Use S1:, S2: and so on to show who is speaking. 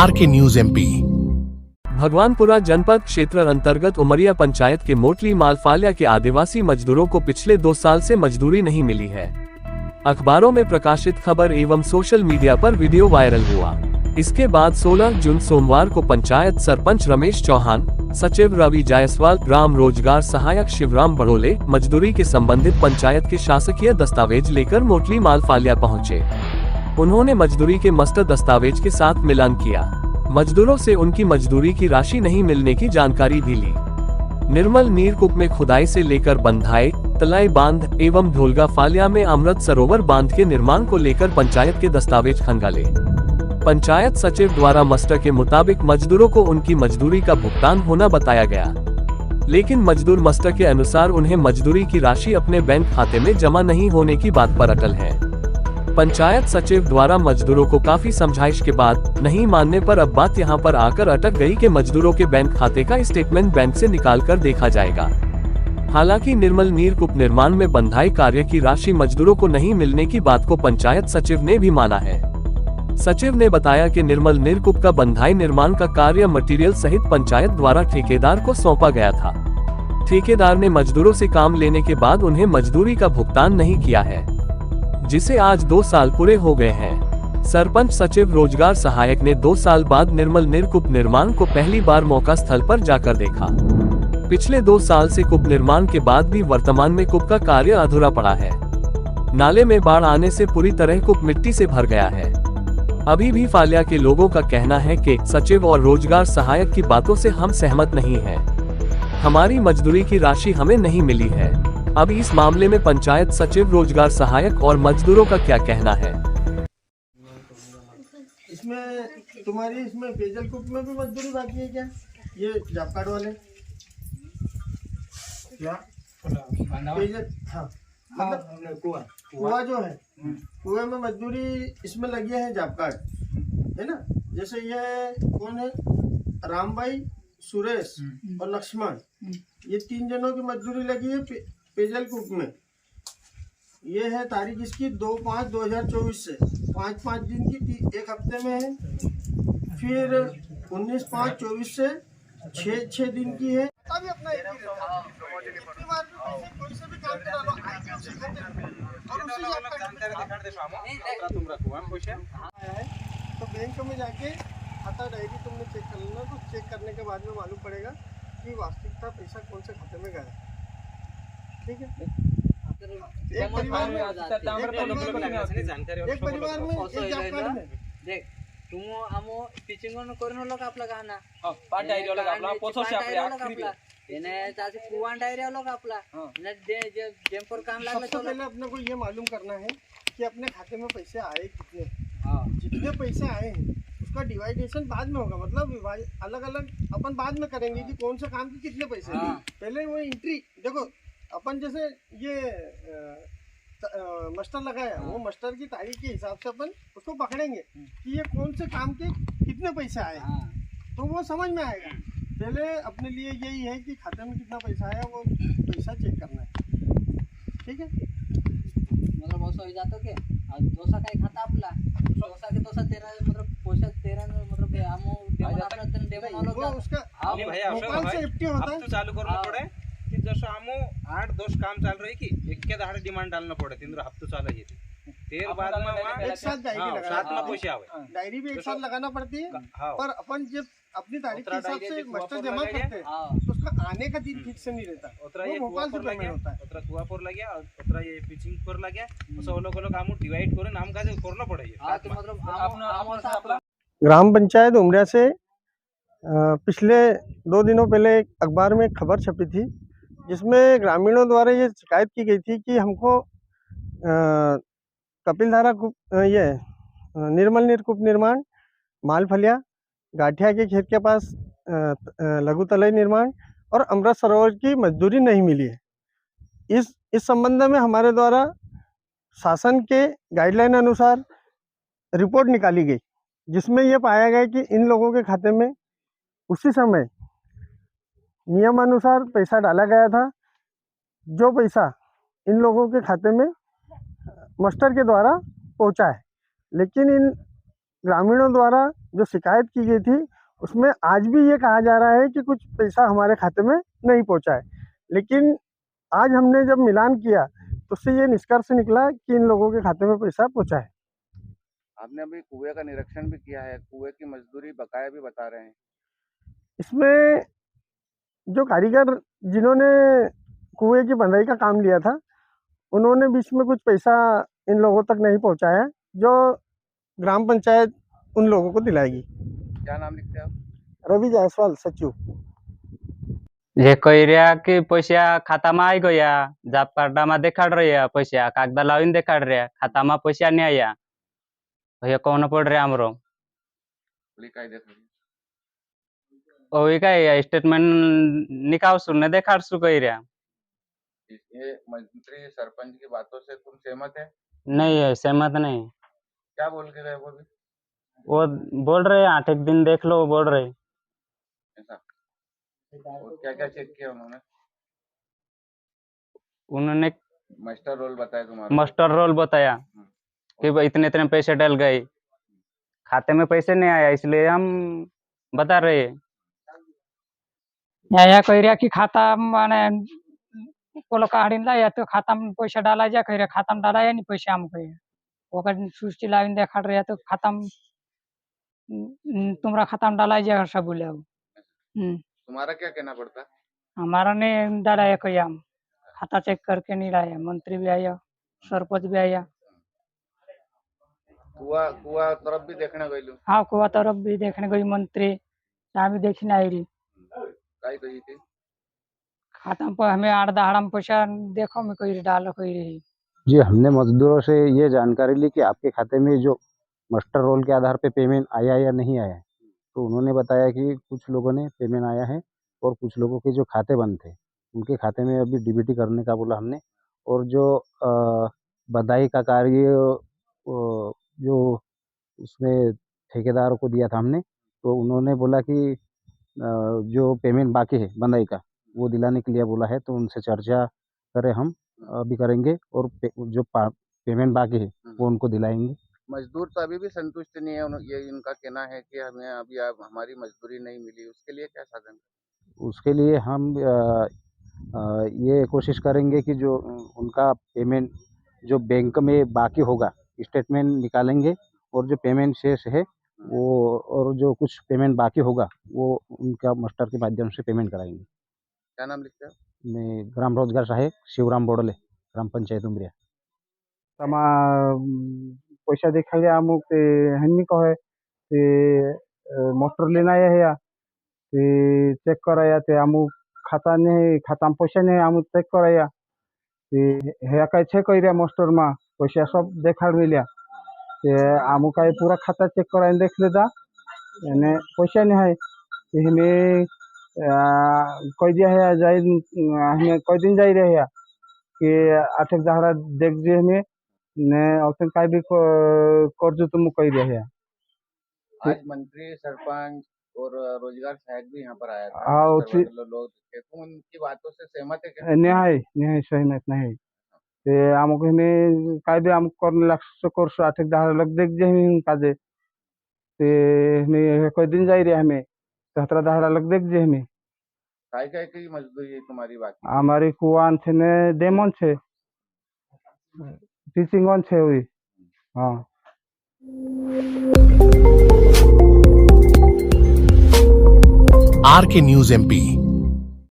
S1: RK news MP।
S2: Bhagwanpura जनपद क्षेत्र अंतर्गत उमरिया पंचायत के मोटली मालफाल्या के आदिवासी मजदूरों को पिछले 2 साल से मजदूरी नहीं मिली है। अखबारों में प्रकाशित खबर एवं सोशल मीडिया पर वीडियो वायरल हुआ। इसके बाद 16 जून सोमवार को पंचायत सरपंच रमेश चौहान, सचिव रवि जायसवाल, ग्राम रोजगार सहायक शिवराम बड़ोले मजदूरी के संबंधित पंचायत के शासकीय दस्तावेज लेकर मोटली मालफाल्या पहुंचे। उन्होंने मजदूरी के मस्टर दस्तावेज के साथ मिलान किया। मजदूरों से उनकी मजदूरी की राशि नहीं मिलने की जानकारी भी ली। निर्मल नीरकुप में खुदाई से लेकर बंधाई, तलाई बांध एवं ढोलगा फाल्या में अमृत सरोवर बांध के निर्माण को लेकर पंचायत के दस्तावेज खंगाले। पंचायत सचिव द्वारा मस्टर के मुताबिक मजदूरों को उनकी मजदूरी का भुगतान होना बताया गया, लेकिन मजदूर मस्टर के अनुसार उन्हें मजदूरी की राशि अपने बैंक खाते में जमा नहीं होने की बात पर अटल है। पंचायत सचिव द्वारा मजदूरों को काफी समझाइश के बाद नहीं मानने पर अब बात यहां पर आकर अटक गई कि मजदूरों के बैंक खाते का स्टेटमेंट बैंक से निकालकर देखा जाएगा। हालांकि निर्मल नीरकुप निर्माण में बंधाई कार्य की राशि मजदूरों को नहीं मिलने की बात को पंचायत सचिव ने भी माना है। सचिव ने बताया कि निर्मल नीरकुप का बंधाई निर्माण का कार्य मटेरियल सहित पंचायत द्वारा ठेकेदार को सौंपा गया था। ठेकेदार ने मजदूरों से काम लेने के बाद उन्हें मजदूरी का भुगतान नहीं किया है, जिसे आज 2 साल पूरे हो गए हैं। सरपंच सचिव रोजगार सहायक ने 2 साल बाद निर्मल नीरकुप निर्माण को पहली बार मौका स्थल पर जाकर देखा। पिछले 2 साल से कूप निर्माण के बाद भी वर्तमान में कूप का कार्य अधूरा पड़ा है। नाले में बाढ़ आने से पूरी तरह कूप मिट्टी से भर गया है। अभी भी फाल्या के लोगों का कहना है कि सचिव और रोजगार सहायक की बातों से हम सहमत नहीं हैं। हमारी मजदूरी की राशि हमें नहीं मिली है। अब इस मामले में पंचायत सचिव, रोजगार सहायक और मजदूरों का क्या कहना है?
S3: इसमें तुम्हारी इसमें पेजल कूप में भी मजदूरी बाकी है क्या? ये जॉब कार्ड वाले क्या पेजल? हाँ, मतलब कुआं जो है, कुएं में मजदूरी इसमें लगी है जॉब कार्ड, है ना? जैसे ये कौन है, राम भाई, सुरेश और लक्ष्मण, ये 3 जनों की मजदूरी लगी है पेजल कूप में। ये है तारीख इसकी 2/5/2024 से 5 दिन की 1 हफ्ते में है। फिर 19/5/24 से 6 दिन की है। अभी अपना तो बैंक में जाके खाता डायरी तुमने चेक कर लेना, तो चेक करने के बाद में मालूम पड़ेगा कि वास्तविकता पैसा कौन से खाते में गया। ठीक है, एक परिवार में एक जॉब कार्ड में
S4: देख तुम आमो पिचिंग करून लोक आपला गाना
S5: पाट डायरी वाला आपला पोथोसे आपले आखरी
S4: एने तासे कुवान डायरी वाला आपला ने जे जेम पर काम लागला।
S3: सबसे पहले अपने को ये मालूम करना है कि अपने खाते में पैसे आए कितने। हाँ, जितने पैसे आए हैं उसका डिवाइडेशन बाद में होगा, मतलब अलग अलग अपन बाद में करेंगे कि कौन सा काम के कितने पैसे। पहले वो एंट्री देखो, अपन जैसे ये मस्टर लगाया, वो मस्टर की तारीख के हिसाब से अपन उसको पकड़ेंगे कि ये कौन से काम के कितने पैसे आए, तो वो समझ में आएगा। पहले अपने लिए यही है कि खाते में कितना पैसा आया, वो पैसा चेक करना है। ठीक है,
S4: मतलब असं हो जातो के दोसा काय खाता आपला दोसा के दोसा 13 मतलब पैसा 13 मतलब आमो देवन आपला तन देवन वाला
S3: वो उसका मोबाइल से एफटी होता है।
S5: चालू करना पड़े कि जसं आमो 8-10 काम चाल रही की एक दाड़ डिमांड डालना पड़े तिंद्र हफ्तो चालू येते तेर बाद में
S3: एक साथ डायरी लगाना,
S5: साथ में पैसे आवे,
S3: डायरी भी एक साथ लगाना पड़ती है। पर अपन जब अपनी तारीख के हिसाब से मस्टर जमा करते हैं तो उसका आने का दिन फिक्स नहीं रहता, वो मोबाइल से पेमेंट होता है।
S5: उतरा कुआपुर लग गया, उतरा ये पिचिंग पर लग गया, तो लोग आमो डिवाइड करून आम का करना पड़ेगा।
S4: हां, तो मतलब आमो
S3: ग्राम पंचायत उमरिया से पिछले 2 दिनों पहले एक अखबार में एक खबर छपी थी, जिसमें ग्रामीणों द्वारा ये शिकायत की गई थी कि हमको कपिलधारा कूप, ये निर्मल नीरकुप निर्माण, मालफलिया, गाठिया के खेत के पास लघु तलई निर्माण और अमृत सरोवर की मजदूरी नहीं मिली है। इस संबंध में हमारे द्वारा शासन के गाइडलाइन अनुसार रिपोर्ट निकाली गई, जिसमें यह पाया गया कि इन लोगों के खाते में उसी समय नियमानुसार पैसा डाला गया था, जो पैसा इन लोगों के खाते में मस्टर के द्वारा पहुंचा है। लेकिन इन ग्रामीणों द्वारा जो शिकायत की गई थी उसमें आज भी ये कहा जा रहा है कि कुछ पैसा हमारे खाते में नहीं पहुंचा है। लेकिन आज हमने जब मिलान किया तो उससे ये निष्कर्ष निकला कि इन लोगों के खाते में पैसा पहुंचा है।
S1: आपने अभी कुएं का निरीक्षण भी किया है, कुएं की मजदूरी बकाया भी बता रहे हैं।
S3: इसमें जो कारीगर जिन्होंने कुएं की बंधाई का काम लिया था उन्होंने बीच में कुछ पैसा इन लोगों तक नहीं पहुंचाया, जो ग्राम पंचायत उन लोगों को दिलाएगी।
S1: क्या नाम लिखते हैं आप?
S3: रवि जायसवाल सचिव।
S6: जे कईर्या की पैसा खाता में आई गया, जॉब कार्ड में देखाड़ रहा पैसा, कागद लावीन देखाड़ रहा खाता में पैसा नहीं आया, भैया कौन पड़ रहा हमरो
S1: बोली काय देखो
S6: वही का स्टेटमेंट निकाल सुनने देखाड़ सु कईर्या।
S1: ये मंत्री सरपंच की बातों से तुम सहमत है?
S6: नहीं है, सहमत नहीं।
S1: क्या बोल के गए वो भी?
S6: वो बोल रहे 8 एक दिन देख लो बोल रहे।
S1: ऐसा और क्या क्या चेक किया उन्होंने?
S6: उन्होंने
S1: मास्टर रोल बताया तुम्हारा?
S6: मास्टर रोल बताया कि इतने इतने पैसे डल गए, खाते में पैसे नहीं आया, इसलिए हम बता रहे हैं।
S7: या कईर्या की खाता माने कोलो काढीन लाया तो खाता में पैसा डाला जा कईर्या खाता में डाला या नहीं पैसा हमको ओकर सूची लाइन देखाड़ रहा तो खाता में तुम्हारा खाता में डाला जा सब बोले अब
S1: तुम्हारा क्या कहना पड़ता?
S7: हमारा ने डाला है कईया खाता चेक करके नहीं लाया, मंत्री भी आया, सरपंच भी आया।
S1: कुआ कुआ तरफ भी देखने गई लू?
S7: हाँ कुआ तरफ भी देखने गई, मंत्री यहाँ भी देखने आई रही।
S1: काय कही थी?
S7: खाता में हमें 8 दहाड़ा में पैसा देखो में कोई डाल कोई रही।
S8: जी, हमने मजदूरों से ये जानकारी ली कि आपके खाते में जो मास्टर रोल के आधार पे पेमेंट आया या नहीं आया है, तो उन्होंने बताया कि कुछ लोगों ने पेमेंट आया है और कुछ लोगों के जो खाते बंद थे उनके खाते में अभी डीबीटी करने का बोला हमने। और जो बधाई का कार्य जो उसमें ठेकेदार को दिया था हमने, तो उन्होंने बोला कि जो पेमेंट बाकी है बंधाई का वो दिलाने के लिए बोला है, तो उनसे चर्चा करें हम अभी करेंगे और जो पेमेंट बाकी है वो उनको दिलाएंगे।
S1: मजदूर तो अभी भी संतुष्ट नहीं है, ये इनका कहना है कि हमें अभी हमारी मजदूरी नहीं मिली, उसके लिए क्या साधन?
S8: उसके लिए हम ये कोशिश करेंगे कि जो उनका पेमेंट जो बैंक में बाकी होगा स्टेटमेंट निकालेंगे और जो पेमेंट शेष है वो और जो कुछ पेमेंट बाकी होगा वो उनका मास्टर के माध्यम से पेमेंट कराएंगे।
S1: क्या नाम लिखते हैं?
S8: मैं ग्राम रोजगार सहायक शिवराम बोडले, ग्राम पंचायत उमरिया।
S3: तमा पैसा देखा गया अमुक ते हन्नी कहे ते मोटर लेना है ते चेक कराया ते अमुक खाता नहीं, खाता में पैसा नहीं, अमुक चेक कराया ते है काय चेक करिया मास्टर में पैसा सब देखाड़ मिलिया ते अमुक काय पूरा खाता चेक कराया देख लेदा यानी पैसा नहीं है ते हमें कह दिया है जाए हमें कई दिन जाई रहे है कि 8 दहाड़ा देख दिए हमें ने औसन काय भी कर्ज तुम कह रहे हैं।
S1: आज मंत्री सरपंच और रोजगार सहायक भी यहाँ पर आया था।
S3: हाँ,
S1: लोग थे, तुम उनकी बातों से सहमत है क्या?
S3: नहीं सहमत नहीं ते आमको हमें काय भी आम करने लग कोर्स 8 दहाड़ा लग देख जे हमें काजे ते हमें कई दिन जाई रहे हमें 17 दहाड़ा लग देख जे हमें
S1: काय की मजदूरी तुम्हारी बात?
S3: हमारी कुआन थे ने डेमन छे टीचिंग ऑन छे हुई। हाँ
S9: RK News MP